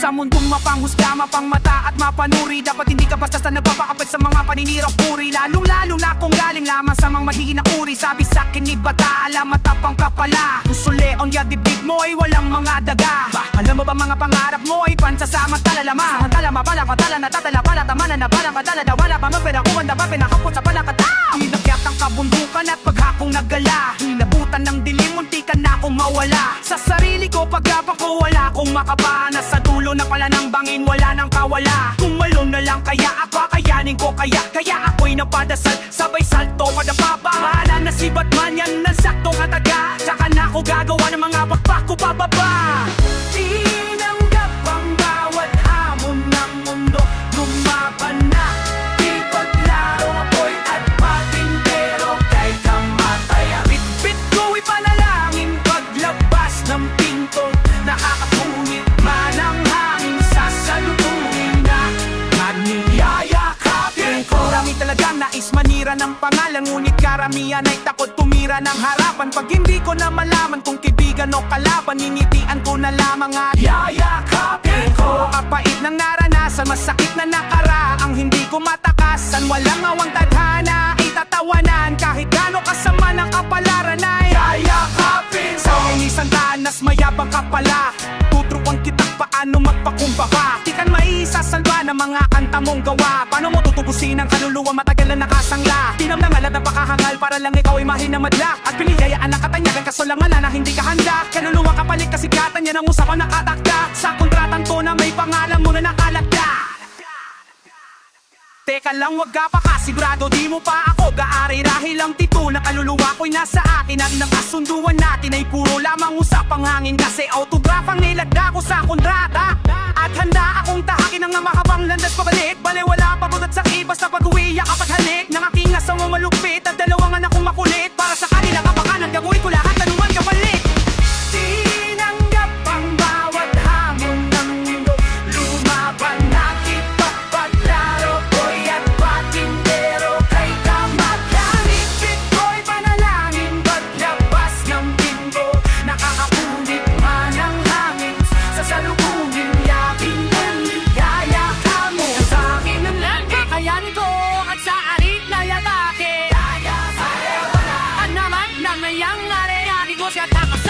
Sa mundong mapanghusga, mapangmata at mapanuri, dapat hindi ka basta nagpapakapit sa mga paninirang puri. Lalong-lalo na kung galing lamang sa mga mahihina uri. Sabi sa'kin ni Bata, alam matapang ka pala. Usule on ya dibdib mo ay walang mga daga. Alam mo ba mga pangarap mo ay pansasamantala lamang. Samantala mapala patala natatala pala tamanan na pala madala na wala pa maperakuan na ba pinakapot sa palakata. Inakyat ang kabundukan at paghakong nagala. Hinabutan ng dilim, munti ka na akong mawala. Sa sarili ko paggapak ko wala akong makapana. Sa dulo na pala ng bangin wala nang kawala. Tumalon na lang kaya ako kayanin ko kaya ako'y napadasal sabay salto padapapa. Mahala na si Batman yan ng saktong hataga. Saka na ako gagawa ng mga pakpak ko pababa. Tinanggap ang bawat hamon ng mundo. Lumaban na di paglaro ako'y at patintero kay kamatay. Bit-bit ko'y panalangin paglabas ng pinto. Nakakapunit man ang hangin sasalubungin na niyayakapin ko. Marami talagang nais manira ng pangalan, ngunit karamihan ay takot tumira ng harapan. Pag hindi ko na malaman kung kaibigan o kalaban, ninitian ko na lamang at yayakapin ko. Kapait ng naranasan, masakit na nakaraang hindi ko matakasan. Walang awang tadhana, itatawanan kahit gano'ng kasama ng kapalaran ay yayakapin ko. Sa isang danas mayabang ka pala, tuturuan kitang paano magpakumbaba. Di kan maisasalba ng mga kanta mong gawa. Paano mo tutubusin ang kaluluwa matagal na nakasangla. Tinam na ngalat na pakahangal para lang ikaw ay mahinamadla. At pinihayaan ang katanyagan kaso lang wala na hindi ka handa. Kaluluwa kapalit kasigatan yan ang usapan nakatakda. Sa kontratan to na may pangalan mo na nakalagda. Teka lang wag ka pa kasigurado di mo pa ako gaari. Dahil ang tito na kaluluwa ko'y nasa atin. At nakasunduan natin ay puro lamang usapang hangin. Kasi autograph ang nilagda ko sa kontrata. At handa akong tahakin ang mahabang landas pabalik. Bale wala pa bugat sa ibas na pag-uwi kapag halik ng aking asang malupit. At dalawang anak kong makulit. Para sa kanila kapakanan gagawin ko lahat anuman kapalit. Tinanggap ang bawat hamon ng mundo. Lumaban na kipapaglaro ko'y at patintero kay kamatyan. Bit-bit ko'y panalangin paglabas ng pinto. Nakakapunit man ang hangin sa salubungin yakin ng ligaya ka mo. Sa akin ang lang kakayanin ko at sa arit na yatake. At naman na mayang areyari ko siya takas